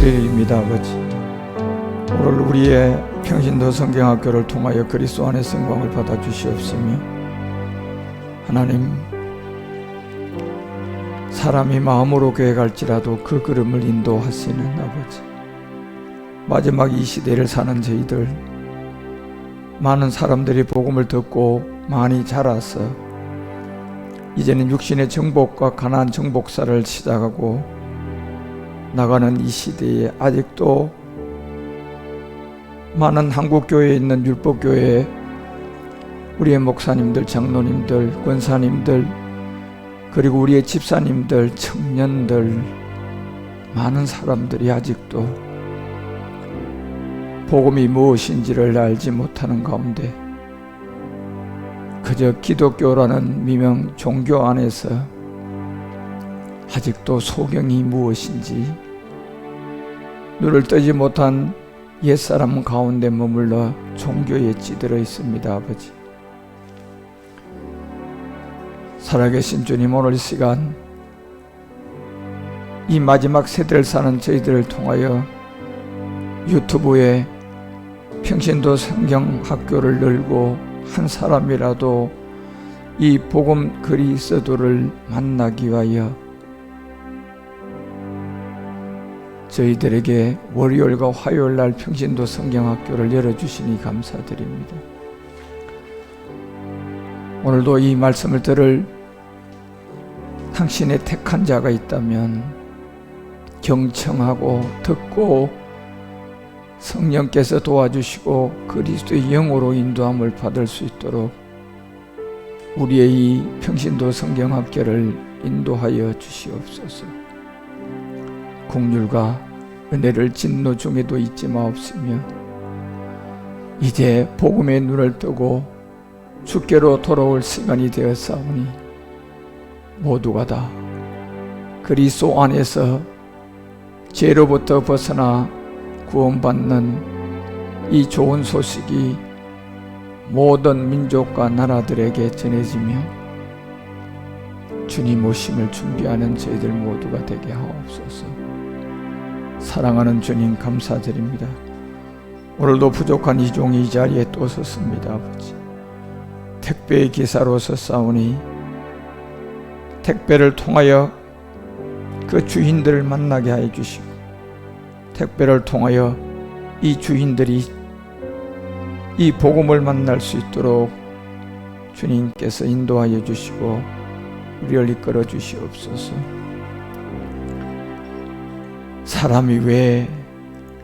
감사드립니다. 아버지, 오늘 우리의 평신도 성경학교를 통하여 그리스도 안의 성광을 받아주시옵으며, 하나님, 사람이 마음으로 계획할지라도 그 걸음을 인도하시는 아버지, 마지막 이 시대를 사는 저희들, 많은 사람들이 복음을 듣고 많이 자라서 이제는 육신의 정복과 가나안 정복사를 시작하고 나가는 이 시대에 아직도 많은 한국교회에 있는 율법교회에 우리의 목사님들, 장로님들, 권사님들, 그리고 우리의 집사님들, 청년들, 많은 사람들이 아직도 복음이 무엇인지를 알지 못하는 가운데 그저 기독교라는 미명 종교 안에서 아직도 소경이 무엇인지 눈을 뜨지 못한 옛사람 가운데 머물러 종교에 찌들어 있습니다. 아버지, 살아계신 주님, 오늘 이 시간 이 마지막 세대를 사는 저희들을 통하여 유튜브에 평신도 성경학교를 열고 한 사람이라도 이 복음 그리스도를 만나기 위하여 저희들에게 월요일과 화요일날 평신도 성경학교를 열어주시니 감사드립니다. 오늘도 이 말씀을 들을 당신의 택한 자가 있다면 경청하고 듣고 성령께서 도와주시고 그리스도의 영으로 인도함을 받을 수 있도록 우리의 이 평신도 성경학교를 인도하여 주시옵소서. 긍휼과 은혜를 진노 중에도 잊지 마옵시며, 이제 복음의 눈을 뜨고 주께로 돌아올 시간이 되었사오니 모두가 다 그리스도 안에서 죄로부터 벗어나 구원받는 이 좋은 소식이 모든 민족과 나라들에게 전해지며 주님 오심을 준비하는 저희들 모두가 되게 하옵소서. 사랑하는 주님, 감사드립니다. 오늘도 부족한 이 종이 이 자리에 또 섰습니다. 아버지, 택배의 기사로 섰사오니 택배를 통하여 그 주인들을 만나게 하여 주시고, 택배를 통하여 이 주인들이 이 복음을 만날 수 있도록 주님께서 인도하여 주시고 우리를 이끌어 주시옵소서. 사람이 왜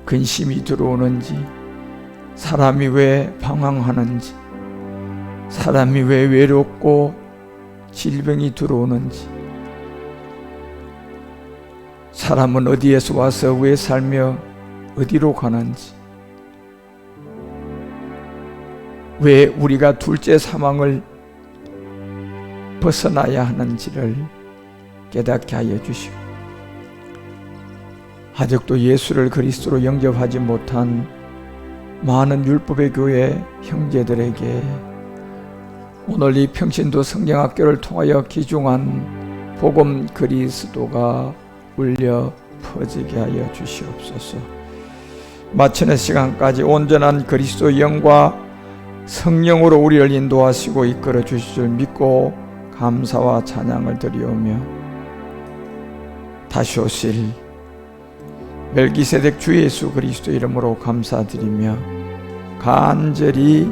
근심이 들어오는지, 사람이 왜 방황하는지, 사람이 왜 외롭고 질병이 들어오는지, 사람은 어디에서 와서 왜 살며 어디로 가는지, 왜 우리가 둘째 사망을 벗어나야 하는지를 깨닫게 하여 주시고, 아직도 예수를 그리스도로 영접하지 못한 많은 율법의 교회 형제들에게 오늘 이 평신도 성경학교를 통하여 귀중한 복음 그리스도가 울려 퍼지게 하여 주시옵소서. 마치는 시간까지 온전한 그리스도 영과 성령으로 우리를 인도하시고 이끌어 주실 줄 믿고 감사와 찬양을 드리오며, 다시 오실 멜기세덱 주 예수 그리스도 이름으로 감사드리며 간절히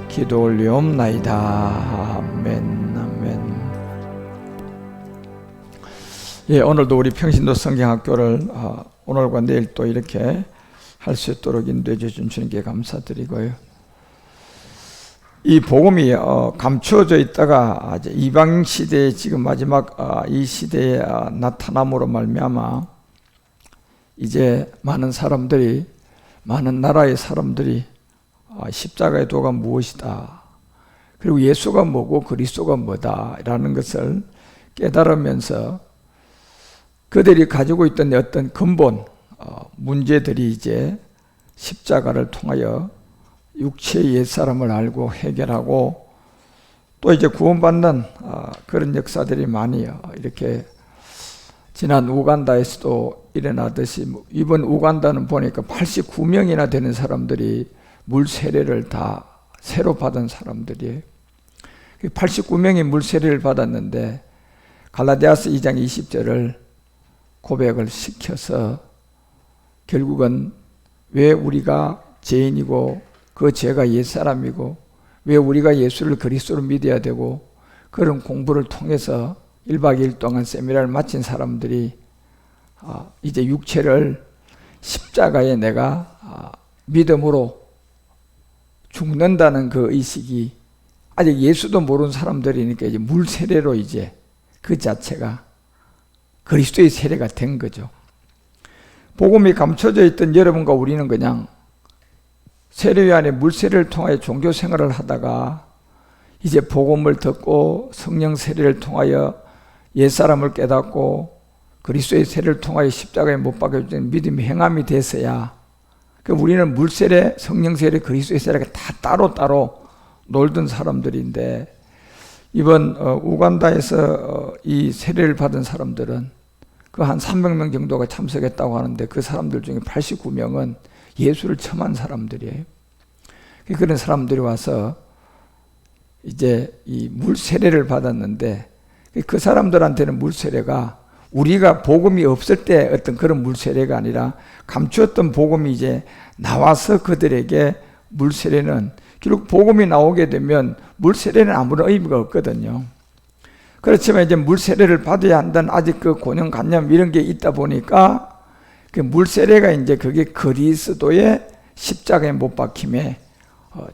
기도 올리옵나이다. 아멘, 아멘. 예, 오늘도 우리 평신도 성경학교를 오늘과 내일 또 이렇게 할 수 있도록 인도해 주신 주님께 감사드리고요. 이 복음이 감추어져 있다가 이방 시대에 지금 마지막 이 시대에 나타남으로 말미암아 이제 많은 사람들이, 많은 나라의 사람들이 십자가의 도가 무엇이다, 그리고 예수가 뭐고 그리스도가 뭐다 라는 것을 깨달으면서 그들이 가지고 있던 어떤 근본 문제들이 이제 십자가를 통하여 육체의 옛사람을 알고 해결하고 또 이제 구원받는 그런 역사들이 많이 이렇게 지난 우간다에서도 일어나듯이 이번 우간다는 보니까 89명이나 되는 사람들이 물 세례를 다 새로 받은 사람들이에요. 89명이 물 세례를 받았는데 갈라디아서 2장 20절을 고백을 시켜서 결국은 왜 우리가 죄인이고 그 죄가 옛사람이고 왜 우리가 예수를 그리스도로 믿어야 되고 그런 공부를 통해서 1박 2일 동안 세미나를 마친 사람들이 이제 육체를 십자가에 내가 믿음으로 죽는다는 그 의식이 아직 예수도 모르는 사람들이니까 이제 물 세례로 이제 그 자체가 그리스도의 세례가 된 거죠. 복음이 감춰져 있던 여러분과 우리는 그냥 세례요한의 물 세례를 통하여 종교 생활을 하다가 이제 복음을 듣고 성령 세례를 통하여 옛사람을 깨닫고 그리스도의 세례를 통하여 십자가에 못 박혀진 믿음이 행함이 돼서야 우리는 물 세례, 성령 세례, 그리스도의 세례가 다 따로따로 놀던 사람들인데 이번 우간다에서 이 세례를 받은 사람들은 그 한 300명 정도가 참석했다고 하는데 그 사람들 중에 89명은 예수를 처음 사람들이에요. 그런 사람들이 와서 이제 이 물 세례를 받았는데 그 사람들한테는 물 세례가 우리가 복음이 없을 때 어떤 그런 물 세례가 아니라 감추었던 복음이 이제 나와서 그들에게 물 세례는 결국 복음이 나오게 되면 물 세례는 아무런 의미가 없거든요. 그렇지만 이제 물 세례를 받아야 한다는 아직 그 고정관념 이런 게 있다 보니까 그 물 세례가 이제 그게 그리스도의 십자가에 못 박힘의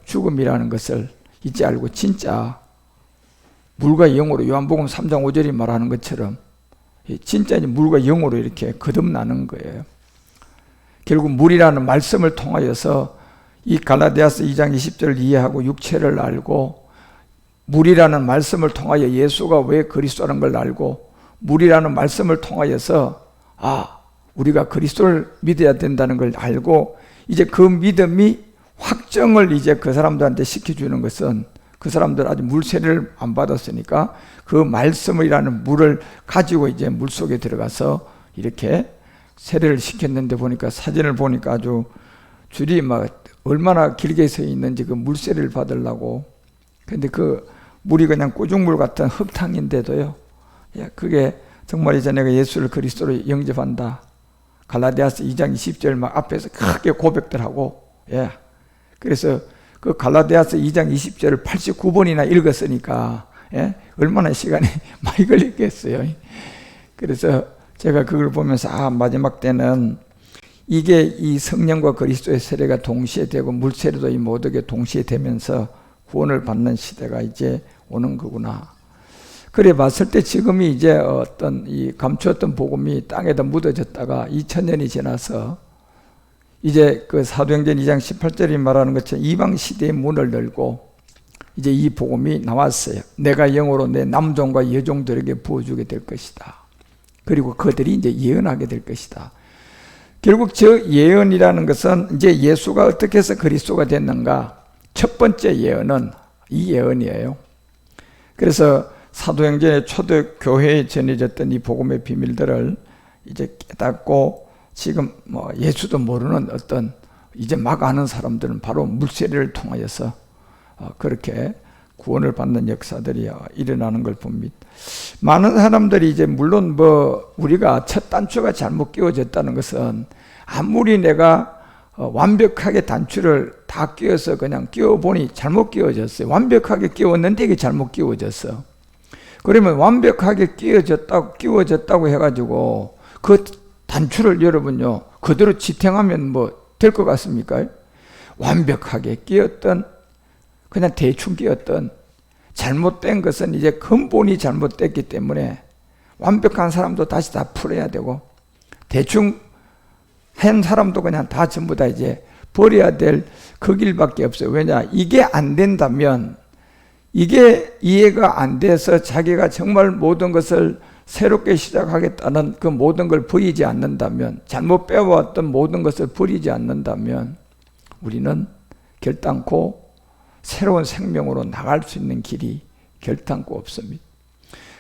죽음이라는 것을 이제 알고 진짜 물과 영으로 요한복음 3장 5절이 말하는 것처럼 진짜 이제 물과 영으로 이렇게 거듭나는 거예요. 결국 물이라는 말씀을 통하여서 이 갈라디아서 2장 20절을 이해하고 육체를 알고 물이라는 말씀을 통하여 예수가 왜 그리스도라는 걸 알고 물이라는 말씀을 통하여서 우리가 그리스도를 믿어야 된다는 걸 알고 이제 그 믿음이 확정을 이제 그 사람들한테 시켜주는 것은 그 사람들 아직 물 세례를 안 받았으니까 그 말씀이라는 물을 가지고 이제 물 속에 들어가서 이렇게 세례를 시켰는데 보니까 사진을 보니까 아주 줄이 막 얼마나 길게 서 있는지 그 물 세례를 받으려고. 근데 그 물이 그냥 꾸중물 같은 흙탕인데도요. 그게 정말 이제 내가 예수를 그리스도로 영접한다. 갈라디아서 2장 20절 막 앞에서 크게 고백들 하고. 그래서 그 갈라디아서 2장 20절을 89번이나 읽었으니까 얼마나 시간이 많이 걸렸겠어요. 그래서 제가 그걸 보면서 마지막 때는 이게 이 성령과 그리스도의 세례가 동시에 되고 물세례도 이 모든 게 동시에 되면서 구원을 받는 시대가 이제 오는 거구나. 그래 봤을 때 지금이 이제 어떤 이 감추었던 복음이 땅에다 묻어졌다가 2000년이 지나서 이제 그 사도행전 2장 18절이 말하는 것처럼 이방 시대의 문을 열고 이제 이 복음이 나왔어요. 내가 영으로 내 남종과 여종들에게 부어주게 될 것이다. 그리고 그들이 이제 예언하게 될 것이다. 결국 저 예언이라는 것은 이제 예수가 어떻게 해서 그리스도가 됐는가 첫 번째 예언은 이 예언이에요. 그래서 사도행전의 초대교회에 전해졌던 이 복음의 비밀들을 이제 깨닫고 지금 예수도 모르는 어떤 이제 막 아는 사람들은 바로 물세례를 통하여서 그렇게 구원을 받는 역사들이 일어나는 걸 봅니다. 많은 사람들이 이제 물론 우리가 첫 단추가 잘못 끼워졌다는 것은 아무리 내가 완벽하게 단추를 다 끼워서 그냥 끼워보니 잘못 끼워졌어요. 완벽하게 끼웠는데 이게 잘못 끼워졌어. 그러면 완벽하게 끼워졌다고 해가지고 그 단추를 여러분요 그대로 지탱하면 될 것 같습니까? 완벽하게 끼웠던 그냥 대충 끼웠던 잘못된 것은 이제 근본이 잘못됐기 때문에 완벽한 사람도 다시 다 풀어야 되고 대충 한 사람도 그냥 다 전부 다 이제 버려야 될 그 길밖에 없어요. 왜냐? 이게 안 된다면 이게 이해가 안 돼서 자기가 정말 모든 것을 새롭게 시작하겠다는 그 모든 걸 버리지 않는다면 잘못 빼왔던 모든 것을 버리지 않는다면 우리는 결단코 새로운 생명으로 나갈 수 있는 길이 결단코 없습니다.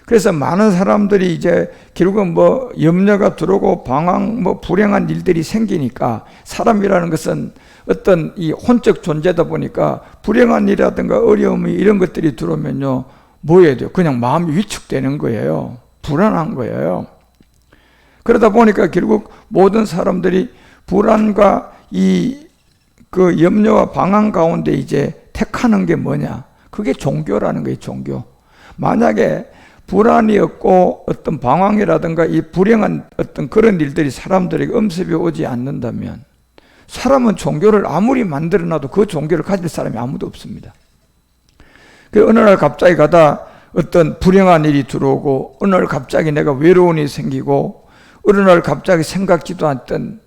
그래서 많은 사람들이 이제 결국은 뭐 염려가 들어오고 방황, 뭐 불행한 일들이 생기니까 사람이라는 것은 어떤 이 혼적 존재다 보니까 불행한 일이라든가 어려움이 이런 것들이 들어오면요, 뭐 해야 돼요? 그냥 마음이 위축되는 거예요. 불안한 거예요. 그러다 보니까 결국 모든 사람들이 불안과 그 염려와 방황 가운데 이제 택하는 게 뭐냐? 그게 종교라는 거예요, 종교. 만약에 불안이 없고 어떤 방황이라든가 이 불행한 어떤 그런 일들이 사람들에게 엄습이 오지 않는다면 사람은 종교를 아무리 만들어놔도 그 종교를 가질 사람이 아무도 없습니다. 그 어느 날 갑자기 가다 어떤 불행한 일이 들어오고 어느 날 갑자기 내가 외로운 일이 생기고 어느 날 갑자기 생각지도 않던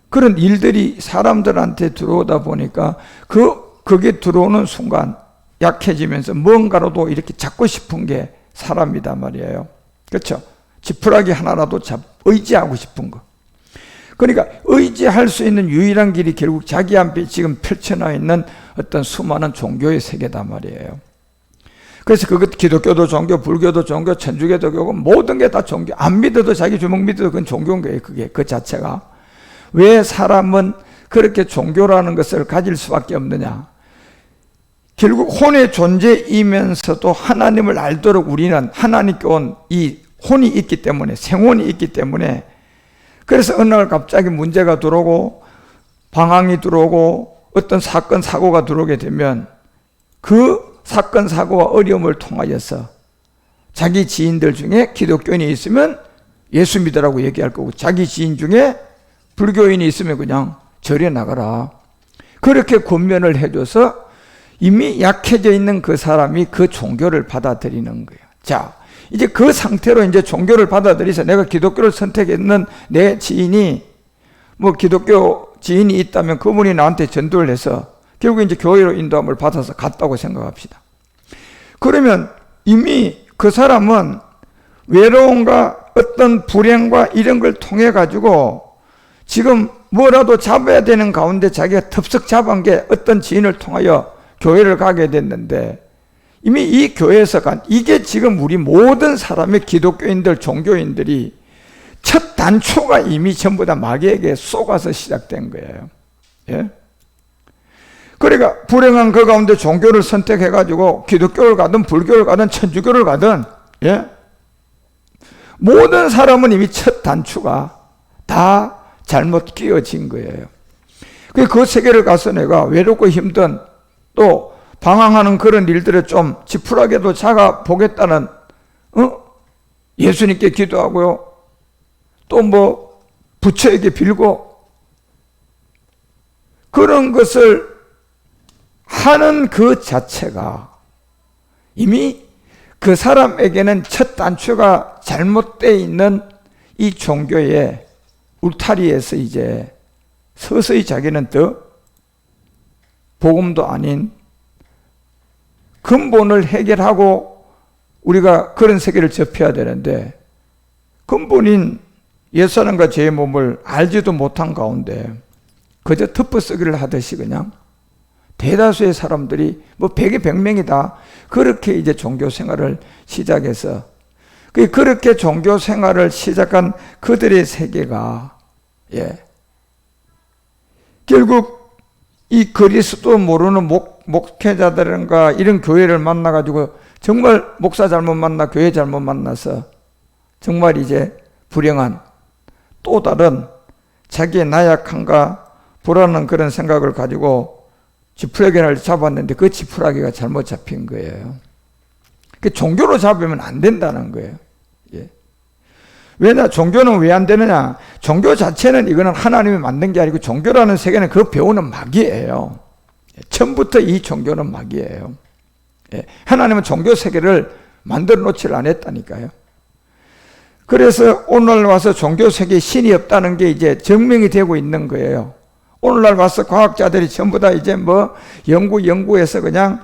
그런 일들이 사람들한테 들어오다 보니까 그게 들어오는 순간 약해지면서 뭔가로도 이렇게 잡고 싶은 게 사람이다 말이에요. 그렇죠? 지푸라기 하나라도 의지하고 싶은 거. 그러니까 의지할 수 있는 유일한 길이 결국 자기 앞에 지금 펼쳐져 있는 어떤 수많은 종교의 세계다 말이에요. 그래서 그것 기독교도 종교, 불교도 종교, 천주교도 종교, 모든 게 다 종교. 안 믿어도 자기 주먹 믿어도 그건 종교인 거예요. 그게 그 자체가. 왜 사람은 그렇게 종교라는 것을 가질 수밖에 없느냐? 결국 혼의 존재이면서도 하나님을 알도록 우리는 하나님께 온 이 혼이 있기 때문에, 생혼이 있기 때문에, 그래서 어느 날 갑자기 문제가 들어오고 방황이 들어오고 어떤 사건 사고가 들어오게 되면 그 사건 사고와 어려움을 통하여서 자기 지인들 중에 기독교인이 있으면 예수 믿으라고 얘기할 거고, 자기 지인 중에 불교인이 있으면 그냥 절에 나가라, 그렇게 권면을 해줘서 이미 약해져 있는 그 사람이 그 종교를 받아들이는 거예요. 자, 이제 그 상태로 이제 종교를 받아들여서 내가 기독교를 선택했는 내 지인이 뭐 기독교 지인이 있다면 그분이 나한테 전도를 해서 결국 이제 교회로 인도함을 받아서 갔다고 생각합시다. 그러면 이미 그 사람은 외로움과 어떤 불행과 이런 걸 통해 가지고 지금 뭐라도 잡아야 되는 가운데 자기가 덥석 잡은 게 어떤 지인을 통하여 교회를 가게 됐는데, 이미 이 교회에서 이게 지금 우리 모든 사람의 기독교인들, 종교인들이 첫 단초가 이미 전부 다 마귀에게 쏘가서 시작된 거예요. 예? 그러니까 불행한 그 가운데 종교를 선택해가지고 기독교를 가든 불교를 가든 천주교를 가든, 예? 모든 사람은 이미 첫 단추가 다 잘못 끼어진 거예요. 그 세계를 가서 내가 외롭고 힘든 또 방황하는 그런 일들을 좀 지푸라기도 작아 보겠다는, 예수님께 기도하고요, 또 뭐 부처에게 빌고 그런 것을 하는 그 자체가 이미 그 사람에게는 첫 단추가 잘못되어 있는 이 종교의 울타리에서 이제 서서히 자기는 더 복음도 아닌 근본을 해결하고 우리가 그런 세계를 접해야 되는데, 근본인 옛사람과 제 몸을 알지도 못한 가운데 그저 덮어쓰기를 하듯이 그냥 대다수의 사람들이 뭐 100에 100명이다 그렇게 이제 종교 생활을 시작해서, 그렇게 종교 생활을 시작한 그들의 세계가, 예, 결국 이 그리스도 모르는 목회자들과 이런 교회를 만나가지고 정말 목사 잘못 만나 교회 잘못 만나서 정말 이제 불행한 또 다른 자기의 나약함과 불안한 그런 생각을 가지고 지푸라기를 잡았는데 그 지푸라기가 잘못 잡힌 거예요. 종교로 잡으면 안 된다는 거예요. 예. 왜냐, 종교는 왜 안 되느냐? 종교 자체는 이거는 하나님이 만든 게 아니고 종교라는 세계는 그 배우는 마귀예요. 처음부터 이 종교는 마귀예요. 예. 하나님은 종교 세계를 만들어 놓지를 않았다니까요. 그래서 오늘 와서 종교 세계에 신이 없다는 게 이제 증명이 되고 있는 거예요. 오늘날 와서 과학자들이 전부 다 이제 뭐 연구해서 그냥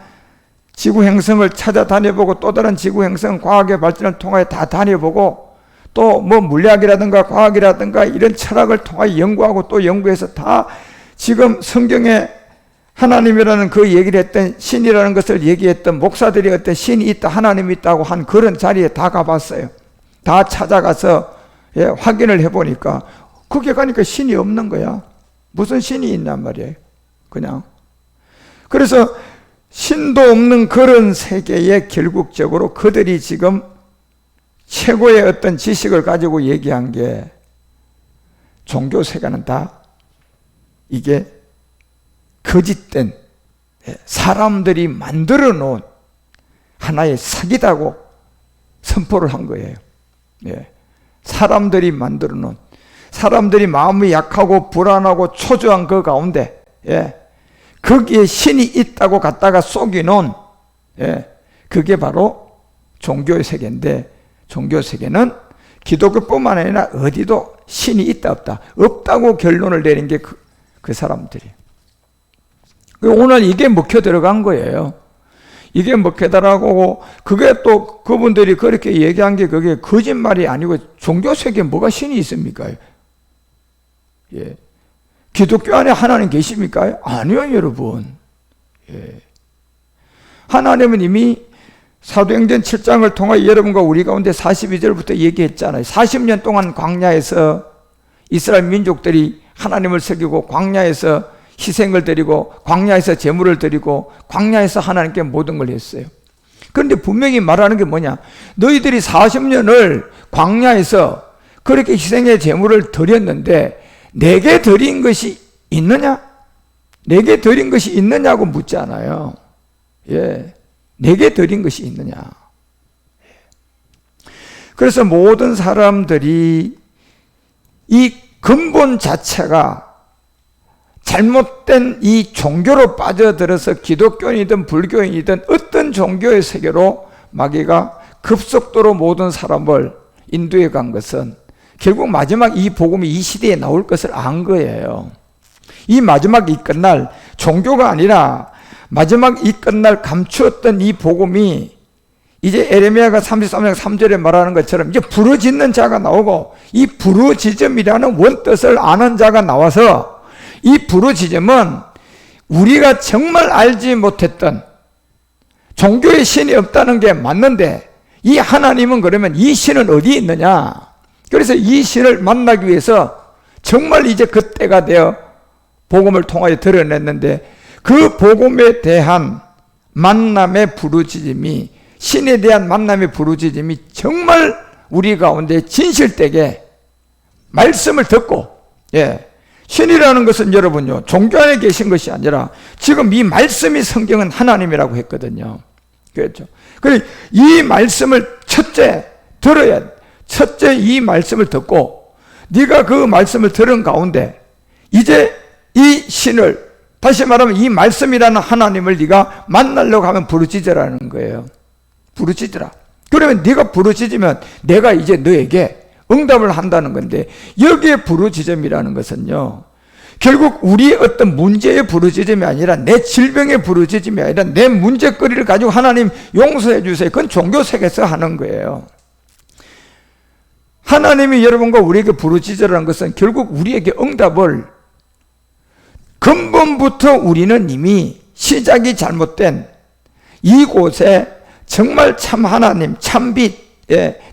지구 행성을 찾아다녀보고 또 다른 지구 행성 과학의 발전을 통하여 다 다녀보고 또 뭐 물리학이라든가 과학이라든가 이런 철학을 통하여 연구하고 또 연구해서 다 지금 성경에 하나님이라는 그 얘기를 했던, 신이라는 것을 얘기했던 목사들이 어떤 신이 있다, 하나님이 있다고 한 그런 자리에 다 가봤어요. 다 찾아가서 확인을 해보니까 거기 가니까 신이 없는 거야. 무슨 신이 있냔 말이에요. 그냥. 그래서 신도 없는 그런 세계에 결국적으로 그들이 지금 최고의 어떤 지식을 가지고 얘기한 게, 종교 세계는 다 이게 거짓된 사람들이 만들어 놓은 하나의 사기다고 선포를 한 거예요. 사람들이 만들어 놓은, 사람들이 마음이 약하고 불안하고 초조한 그 가운데 거기에 신이 있다고 갖다가 속이놓은, 그게 바로 종교의 세계인데, 종교 세계는 기독교뿐만 아니라 어디도 신이 있다 없다, 없다고 결론을 내린 게 그 사람들이. 오늘 이게 먹혀 들어간 거예요. 이게 먹혀들어가고, 그게 또 그분들이 그렇게 얘기한 게 그게 거짓말이 아니고, 종교 세계에 뭐가 신이 있습니까? 기독교 안에 하나님 계십니까? 아니요, 여러분. 하나님은 이미 사도행전 7장을 통해 여러분과 우리 가운데 42절부터 얘기했잖아요. 40년 동안 광야에서 이스라엘 민족들이 하나님을 섬기고, 광야에서 희생을 드리고, 광야에서 제물을 드리고, 광야에서 하나님께 모든 걸 했어요. 그런데 분명히 말하는 게 뭐냐? 너희들이 40년을 광야에서 그렇게 희생의 제물을 드렸는데 내게 드린 것이 있느냐? 내게 드린 것이 있느냐고 묻잖아요. 내게 드린 것이 있느냐? 그래서 모든 사람들이 이 근본 자체가 잘못된 이 종교로 빠져들어서 기독교인이든 불교인이든 어떤 종교의 세계로 마귀가 급속도로 모든 사람을 인도해 간 것은 결국 마지막 이 복음이 이 시대에 나올 것을 안 거예요. 이 마지막이 끝날, 종교가 아니라 마지막 이 끝날 감추었던 이 복음이 이제 에레미야가 33장 3절에 말하는 것처럼 이제 부르짖는 자가 나오고, 이 부르짖음이라는 원뜻을 아는 자가 나와서, 이 부르짖음은 우리가 정말 알지 못했던, 종교의 신이 없다는 게 맞는데 이 하나님은 그러면 이 신은 어디에 있느냐? 그래서 이 신을 만나기 위해서 정말 이제 그때가 되어 복음을 통하여 드러냈는데, 그 복음에 대한 만남의 부르짖음이, 신에 대한 만남의 부르짖음이 정말 우리 가운데 진실되게 말씀을 듣고, 신이라는 것은 여러분요, 종교 안에 계신 것이 아니라 지금 이 말씀이 성경은 하나님이라고 했거든요. 그렇죠? 그래서 이 말씀을 첫째 들어야 돼. 첫째 이 말씀을 듣고, 네가 그 말씀을 들은 가운데 이제 이 신을, 다시 말하면 이 말씀이라는 하나님을 네가 만나려고 하면 부르짖으라는 거예요. 부르짖으라. 그러면 네가 부르짖으면 내가 이제 너에게 응답을 한다는 건데, 여기에 부르짖음이라는 것은요, 결국 우리의 어떤 문제의 부르짖음이 아니라, 내 질병의 부르짖음이 아니라 내 문제거리를 가지고 하나님 용서해 주세요. 그건 종교 세계에서 하는 거예요. 하나님이 여러분과 우리에게 부르짖으라는 것은 결국 우리에게 응답을, 근본부터 우리는 이미 시작이 잘못된 이곳에 정말 참 하나님, 참빛,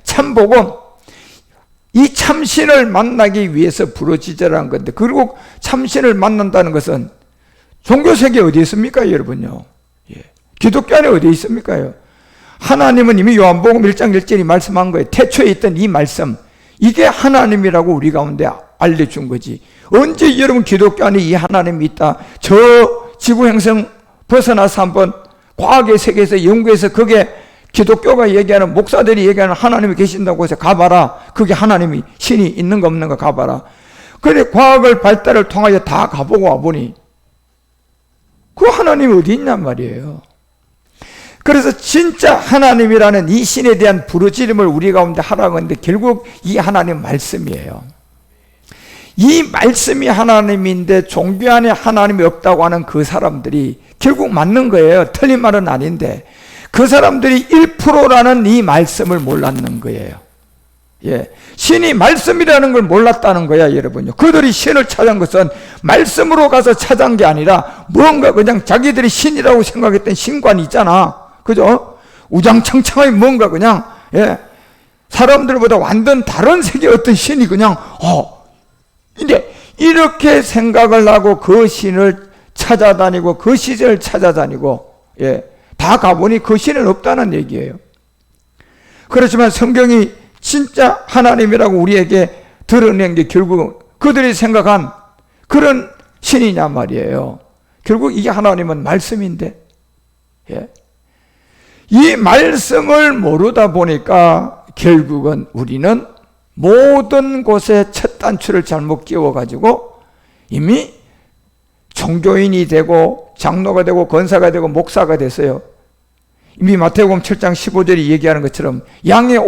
참복음, 이 참신을 만나기 위해서 부르짖으라는 건데, 그리고 참신을 만난다는 것은 종교세계 어디 있습니까, 여러분요? 기독교 안에 어디 있습니까? 하나님은 이미 요한복음 1장 1절이 말씀한 거예요. 태초에 있던 이 말씀, 이게 하나님이라고 우리 가운데 알려준 거지. 언제 여러분 기독교 안에 이 하나님이 있다, 저 지구 행성 벗어나서 한번 과학의 세계에서 연구해서 그게 기독교가 얘기하는, 목사들이 얘기하는 하나님이 계신다고 해서 가봐라. 그게 하나님이, 신이 있는가 없는가 가봐라. 그런데 과학을 발달을 통하여 다 가보고 와보니 그 하나님이 어디 있냔 말이에요. 그래서 진짜 하나님이라는 이 신에 대한 부르짖음을 우리 가운데 하라고 하는데, 결국 이 하나님 말씀이에요. 이 말씀이 하나님인데 종교 안에 하나님이 없다고 하는 그 사람들이 결국 맞는 거예요. 틀린 말은 아닌데, 그 사람들이 1%라는 이 말씀을 몰랐는 거예요. 예. 신이 말씀이라는 걸 몰랐다는 거야, 여러분요. 그들이 신을 찾은 것은 말씀으로 가서 찾은 게 아니라 뭔가 그냥 자기들이 신이라고 생각했던 신관이 있잖아. 그죠? 우장창창하게 뭔가 그냥, 예. 사람들보다 완전 다른 세계의 어떤 신이 그냥, 근데 이렇게 생각을 하고 그 신을 찾아다니고 그 시절을 찾아다니고, 예. 다 가보니 그 신은 없다는 얘기예요. 그렇지만 성경이 진짜 하나님이라고 우리에게 드러낸 게 결국은 그들이 생각한 그런 신이냐 말이에요. 결국 이게 하나님은 말씀인데, 예. 이 말씀을 모르다 보니까 결국은 우리는 모든 곳에 첫 단추를 잘못 끼워가지고 이미 종교인이 되고 장로가 되고 권사가 되고 목사가 됐어요. 이미 마태복음 7장 15절이 얘기하는 것처럼 양의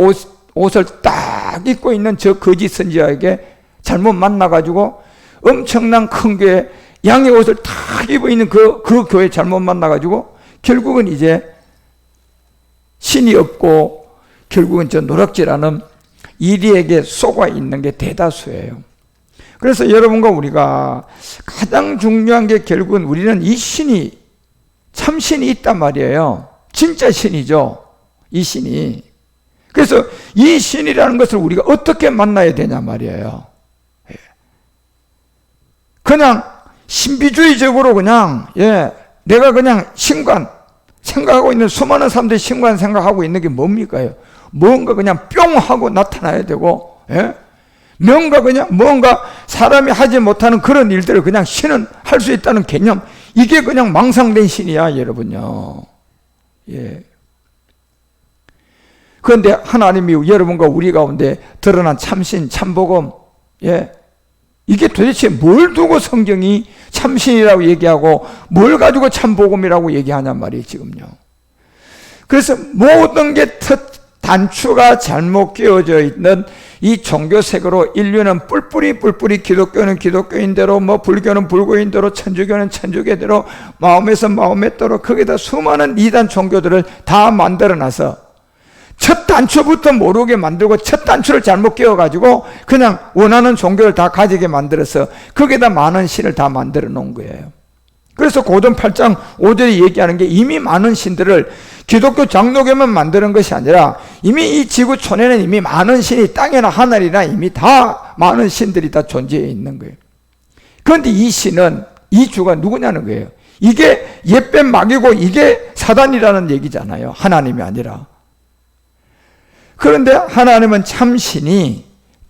옷을 딱 입고 있는 저 거짓 선지자에게 잘못 만나가지고 엄청난 큰 교회 양의 옷을 딱 입고 있는 그 교회 잘못 만나가지고 결국은 이제 신이 없고 결국은 저 노략질하는 이리에게 속아 있는 게 대다수예요. 그래서 여러분과 우리가 가장 중요한 게 결국은 우리는 이 신이 참신이 있단 말이에요. 진짜 신이죠. 이 신이. 그래서 이 신이라는 것을 우리가 어떻게 만나야 되냐 말이에요. 그냥 신비주의적으로 그냥 내가 그냥 신관 생각하고 있는 수많은 사람들이 신관 생각하고 있는 게 뭡니까? 뭔가 그냥 뿅 하고 나타나야 되고 뭔가 사람이 하지 못하는 그런 일들을 그냥 신은 할 수 있다는 개념, 이게 그냥 망상된 신이야, 여러분요. 예. 그런데 하나님이 여러분과 우리 가운데 드러난 참신, 참복음, 이게 도대체 뭘 두고 성경이 참신이라고 얘기하고 뭘 가지고 참복음이라고 얘기하냔 말이에요, 지금요. 그래서 모든 게 단추가 잘못 끼워져 있는 이 종교색으로 인류는 뿔뿔이 기독교는 기독교인대로, 불교는 불교인대로, 천주교는 천주교대로, 마음에서 마음에대로 거기다 수많은 이단 종교들을 다 만들어놔서 첫 단추부터 모르게 만들고 첫 단추를 잘못 끼워가지고 그냥 원하는 종교를 다 가지게 만들어서 거기다 많은 신을 다 만들어 놓은 거예요. 그래서 고전 8장 5절이 얘기하는 게 이미 많은 신들을 기독교 장로교만 만드는 것이 아니라 이미 이 지구촌에는 이미 많은 신이 땅이나 하늘이나 이미 다 많은 신들이 다 존재해 있는 거예요. 그런데 이 신은 이 주가 누구냐는 거예요. 이게 옛뱀 마귀고 이게 사단이라는 얘기잖아요. 하나님이 아니라. 그런데 하나님은 참신이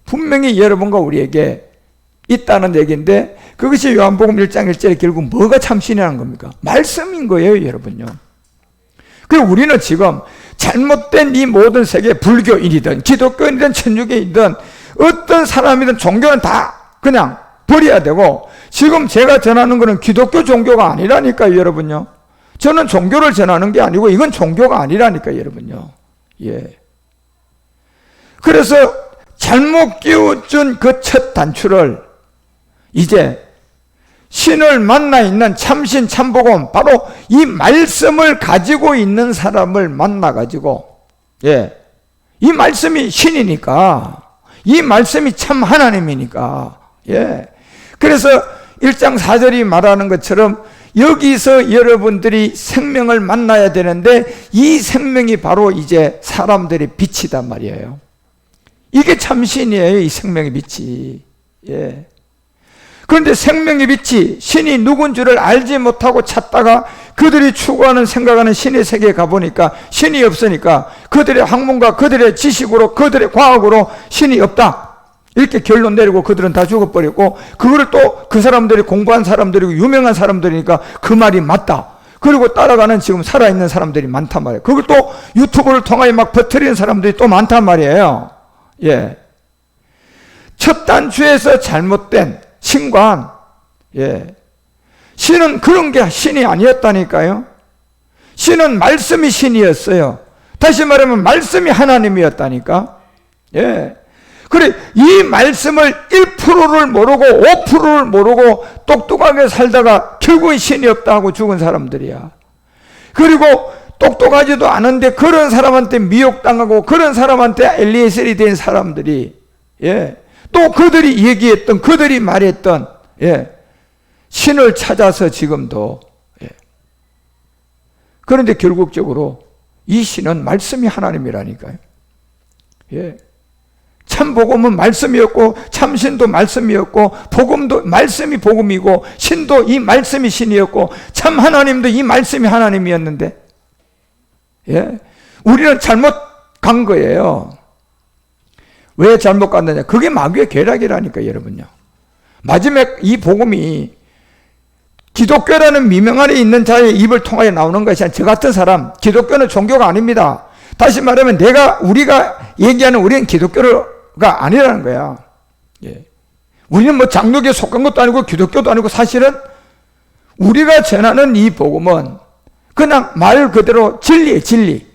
분명히 여러분과 우리에게 있다는 얘기인데 그것이 요한복음 1장 1절에 결국 뭐가 참신이라는 겁니까? 말씀인 거예요, 여러분요. 그리고 우리는 지금 잘못된 이 모든 세계, 불교인이든 기독교인이든 천주교인이든 어떤 사람이든 종교는 다 그냥 버려야 되고, 지금 제가 전하는 것은 기독교 종교가 아니라니까요, 여러분요. 저는 종교를 전하는 게 아니고 이건 종교가 아니라니까요, 여러분요. 예. 그래서 잘못 끼워준 그 첫 단추를 이제 신을 만나 있는 참신 참복음, 바로 이 말씀을 가지고 있는 사람을 만나가지고, 이 말씀이 신이니까, 이 말씀이 참 하나님이니까, 그래서 1장 4절이 말하는 것처럼 여기서 여러분들이 생명을 만나야 되는데 이 생명이 바로 이제 사람들의 빛이단 말이에요. 이게 참신이에요, 이 생명의 빛이. 그런데 생명의 빛이 신이 누군 줄을 알지 못하고 찾다가 그들이 추구하는 생각하는 신의 세계에 가보니까 신이 없으니까 그들의 학문과 그들의 지식으로 그들의 과학으로 신이 없다 이렇게 결론 내리고 그들은 다 죽어버렸고, 그거를 또 그 사람들이 공부한 사람들이고 유명한 사람들이니까 그 말이 맞다, 그리고 따라가는 지금 살아있는 사람들이 많단 말이에요. 그걸 또 유튜브를 통하여 막 퍼뜨리는 사람들이 또 많단 말이에요. 첫 단추에서 잘못된 신관, 신은 그런 게 신이 아니었다니까요. 신은 말씀이 신이었어요. 다시 말하면 말씀이 하나님이었다니까. 그래, 이 말씀을 1%를 모르고 5%를 모르고 똑똑하게 살다가 결국은 신이 없다 하고 죽은 사람들이야. 그리고 똑똑하지도 않은데 그런 사람한테 미혹당하고 그런 사람한테 엘리에셀이 된 사람들이, 또 그들이 얘기했던, 그들이 말했던, 신을 찾아서 지금도, 그런데 결국적으로 이 신은 말씀이 하나님이라니까요. 참 복음은 말씀이었고, 참 신도 말씀이었고, 복음도 말씀이 복음이고, 신도 이 말씀이 신이었고, 참 하나님도 이 말씀이 하나님이었는데, 우리는 잘못 간 거예요. 왜 잘못 갔느냐? 그게 마귀의 계략이라니까, 여러분요. 마지막 이 복음이 기독교라는 미명 아래 있는 자의 입을 통하여 나오는 것이 아니라 저 같은 사람, 기독교는 종교가 아닙니다. 다시 말하면 우리가 얘기하는 우리는 기독교가 아니라는 거야. 우리는 뭐 장로교에 속한 것도 아니고 기독교도 아니고 사실은 우리가 전하는 이 복음은 그냥 말 그대로 진리예요, 진리.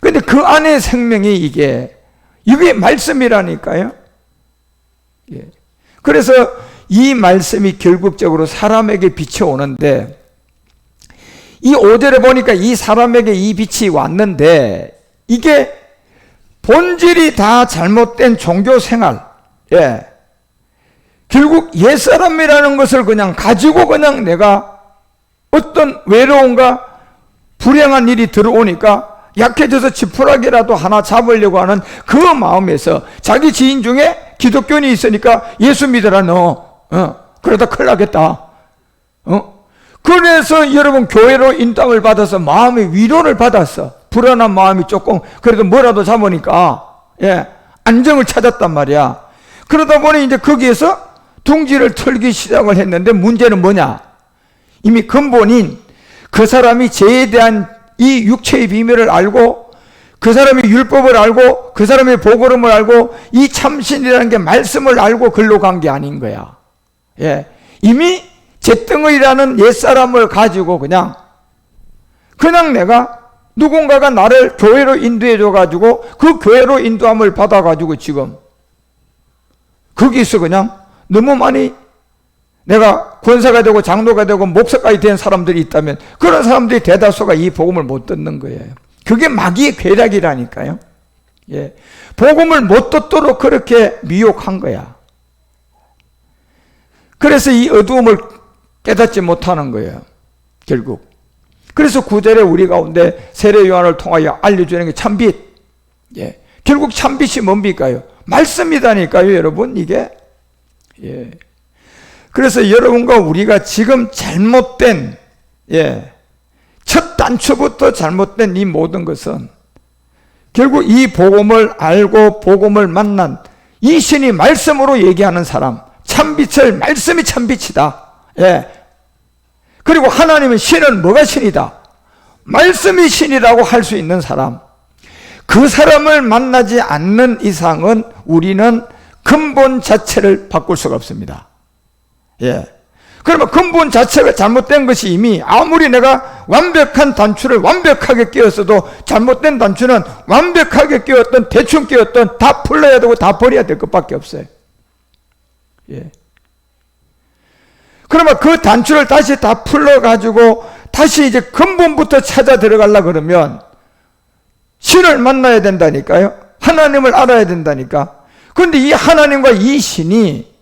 근데 그 안에 생명이 이게 말씀이라니까요. 그래서 이 말씀이 결국적으로 사람에게 비춰오는데, 이 5절에 보니까 이 사람에게 이 빛이 왔는데, 이게 본질이 다 잘못된 종교 생활, 결국 옛사람이라는 것을 그냥 가지고 그냥 내가 어떤 외로움과 불행한 일이 들어오니까 약해져서 지푸라기라도 하나 잡으려고 하는 그 마음에서 자기 지인 중에 기독교인이 있으니까 예수 믿어라 너, 그러다 큰일 나겠다. 그래서 여러분 교회로 인도함을 받아서 마음의 위로를 받았어. 불안한 마음이 조금 그래도 뭐라도 잡으니까 안정을 찾았단 말이야. 그러다 보니 이제 거기에서 둥지를 털기 시작을 했는데, 문제는 뭐냐? 이미 근본인 그 사람이 죄에 대한 이 육체의 비밀을 알고, 그 사람이 율법을 알고, 그 사람의 복음을 알고, 이 참신이라는 게 말씀을 알고 글로 간 게 아닌 거야. 이미 잿덩어리라는 옛사람을 가지고 그냥 내가 누군가가 나를 교회로 인도해 줘가지고 그 교회로 인도함을 받아가지고 지금 거기서 그냥 너무 많이 내가 권사가 되고 장로가 되고 목사까지 된 사람들이 있다면 그런 사람들이 대다수가 이 복음을 못 듣는 거예요. 그게 마귀의 계략이라니까요. 복음을 못 듣도록 그렇게 미혹한 거야. 그래서 이 어두움을 깨닫지 못하는 거예요, 결국. 그래서 9절에 우리 가운데 세례 요한을 통하여 알려주는 게 참빛. 결국 참빛이 뭡니까요? 말씀이다니까요, 여러분, 이게. 그래서 여러분과 우리가 지금 잘못된, 첫 단추부터 잘못된 이 모든 것은 결국 이 복음을 알고 복음을 만난 이 신이 말씀으로 얘기하는 사람, 참빛을, 말씀이 참빛이다. 그리고 하나님은 신은 뭐가 신이다? 말씀이 신이라고 할 수 있는 사람, 그 사람을 만나지 않는 이상은 우리는 근본 자체를 바꿀 수가 없습니다. 그러면 근본 자체가 잘못된 것이 이미 아무리 내가 완벽한 단추를 완벽하게 끼웠어도 잘못된 단추는 완벽하게 끼웠던 대충 끼웠던 다 풀러야 되고 다 버려야 될 것밖에 없어요. 그러면 그 단추를 다시 다 풀러가지고 다시 이제 근본부터 찾아 들어가려고 그러면 신을 만나야 된다니까요. 하나님을 알아야 된다니까. 그런데 이 하나님과 이 신이,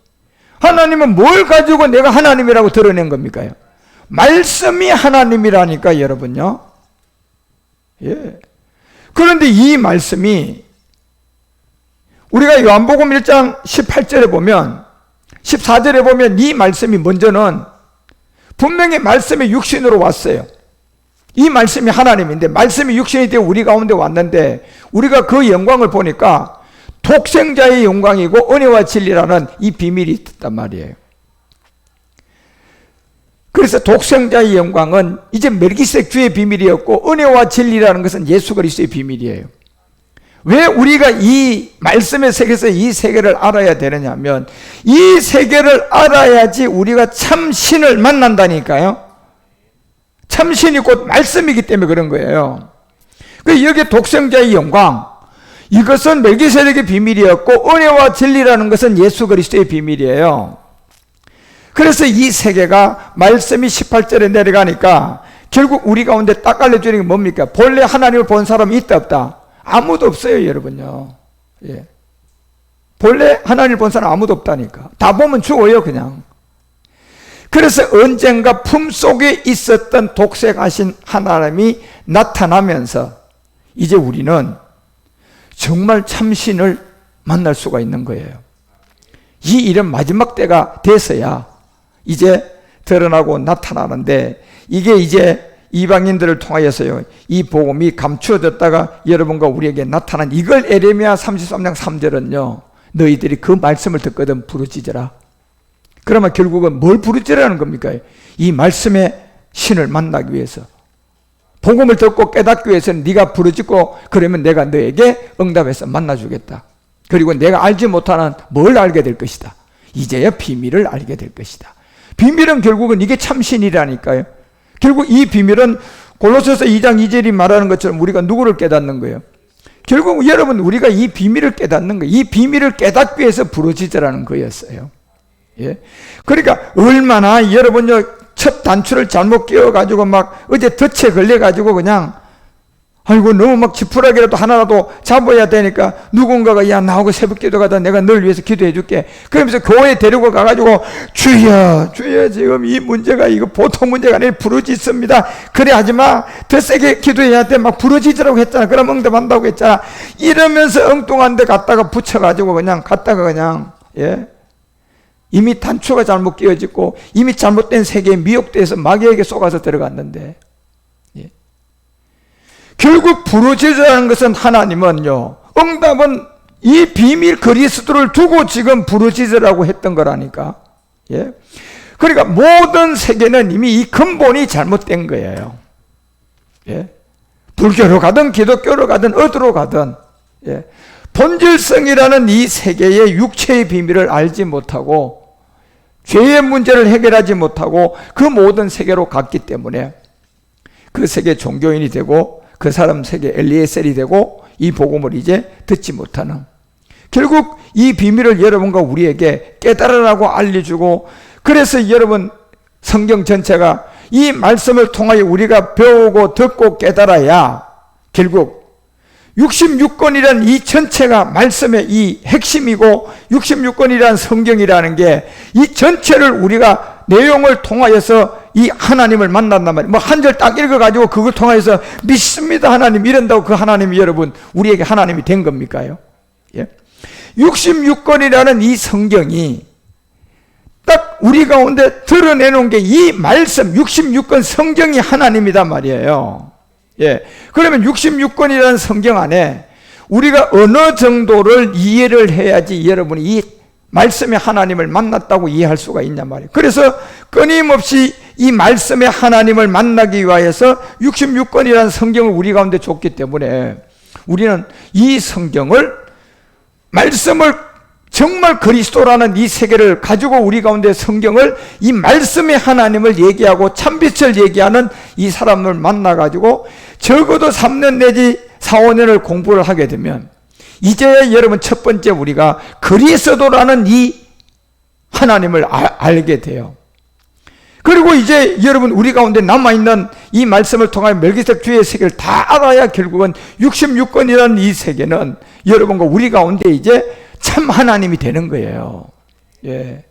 하나님은 뭘 가지고 내가 하나님이라고 드러낸 겁니까? 말씀이 하나님이라니까, 여러분요. 그런데 이 말씀이 우리가 요한복음 1장 18절에 보면, 14절에 보면 이 말씀이 먼저는 분명히 말씀이 육신으로 왔어요. 이 말씀이 하나님인데 말씀이 육신이 되어 우리 가운데 왔는데 우리가 그 영광을 보니까 독생자의 영광이고 은혜와 진리라는 이 비밀이 있단 말이에요. 그래서 독생자의 영광은 이제 멜기세덱 주의 비밀이었고 은혜와 진리라는 것은 예수 그리스도의 비밀이에요. 왜 우리가 이 말씀의 세계에서 이 세계를 알아야 되느냐면 이 세계를 알아야지 우리가 참 신을 만난다니까요. 참 신이 곧 말씀이기 때문에 그런 거예요. 여기 독생자의 영광, 이것은 멜기세덱의 비밀이었고 은혜와 진리라는 것은 예수 그리스도의 비밀이에요. 그래서 이 세계가 말씀이 18절에 내려가니까 결국 우리 가운데 딱 알려주는 게 뭡니까? 본래 하나님을 본 사람이 있다 없다? 아무도 없어요, 여러분요. 예. 본래 하나님을 본 사람 아무도 없다니까. 다 보면 죽어요, 그냥. 그래서 언젠가 품속에 있었던 독생하신 하나님이 나타나면서 이제 우리는 정말 참신을 만날 수가 있는 거예요. 이 일은 마지막 때가 돼서야 이제 드러나고 나타나는데, 이게 이제 이방인들을 통하여서요, 이 복음이 감추어졌다가 여러분과 우리에게 나타난, 이걸 에레미야 33장 3절은요, 너희들이 그 말씀을 듣거든 부르짖으라. 그러면 결국은 뭘 부르짖으라는 겁니까? 이 말씀의 신을 만나기 위해서, 복음을 듣고 깨닫기 위해서는 네가 부르짖고 그러면 내가 너에게 응답해서 만나주겠다. 그리고 내가 알지 못하는 뭘 알게 될 것이다. 이제야 비밀을 알게 될 것이다. 비밀은 결국은 이게 참신이라니까요. 결국 이 비밀은 골로새서 2장 2절이 말하는 것처럼 우리가 누구를 깨닫는 거예요? 결국 여러분, 우리가 이 비밀을 깨닫는 거예요. 이 비밀을 깨닫기 위해서 부르짖으라는 거였어요. 예. 그러니까 얼마나 여러분요, 첫 단추를 잘못 끼워가지고 막 어제 덫에 걸려가지고 그냥 아이고 너무 막 지푸라기라도 하나라도 잡아야 되니까 누군가가 야 나하고 새벽 기도가다 내가 널 위해서 기도해 줄게. 그러면서 교회에 데리고 가가지고 주여 주여 지금 이 문제가 이거 보통 문제가 아니라 부르짖습니다. 그래 하지마. 더 세게 기도해야 돼. 막 부르짖으라고 했잖아. 그럼 응답한다고 했잖아. 이러면서 엉뚱한 데 갔다가 붙여가지고 그냥 갔다가 그냥 예. 이미 단추가 잘못 끼워졌고 이미 잘못된 세계에 미혹돼서 마귀에게 속아서 들어갔는데, 예. 결국 부르짖으라는 것은 하나님은요, 응답은 이 비밀 그리스도를 두고 지금 부르짖으라고 했던 거라니까. 예. 그러니까 모든 세계는 이미 이 근본이 잘못된 거예요. 예. 불교로 가든 기독교로 가든 어디로 가든, 예. 본질성이라는 이 세계의 육체의 비밀을 알지 못하고 죄의 문제를 해결하지 못하고 그 모든 세계로 갔기 때문에 그 세계 종교인이 되고 그 사람 세계 엘리에셀이 되고 이 복음을 이제 듣지 못하는, 결국 이 비밀을 여러분과 우리에게 깨달으라고 알려주고, 그래서 여러분 성경 전체가 이 말씀을 통하여 우리가 배우고 듣고 깨달아야 결국 66권이라는 이 전체가 말씀의 이 핵심이고, 66권이라는 성경이라는 게 이 전체를 우리가 내용을 통하여서 이 하나님을 만난단 말이에요. 뭐 한 절 딱 읽어가지고 그걸 통하여서 믿습니다 하나님 이런다고 그 하나님이 여러분 우리에게 하나님이 된 겁니까요? 예? 66권이라는 이 성경이 딱 우리 가운데 드러내놓은 게 이 말씀 66권 성경이 하나님이단 말이에요. 예. 그러면 66권이라는 성경 안에 우리가 어느 정도를 이해를 해야지 여러분이 이 말씀의 하나님을 만났다고 이해할 수가 있냔 말이에요. 그래서 끊임없이 이 말씀의 하나님을 만나기 위하여서 66권이라는 성경을 우리 가운데 줬기 때문에 우리는 이 성경을, 말씀을, 정말 그리스도라는 이 세계를 가지고 우리 가운데 성경을, 이 말씀의 하나님을 얘기하고 참빛을 얘기하는 이 사람을 만나가지고 적어도 3년 내지 4, 5년을 공부를 하게 되면 이제 여러분 첫 번째 우리가 그리스도라는 이 하나님을 알게 돼요. 그리고 이제 여러분 우리 가운데 남아있는 이 말씀을 통하여 멜기세덱 주의 세계를 다 알아야 결국은 66권이라는 이 세계는 여러분과 우리 가운데 이제 참 하나님이 되는 거예요. 예.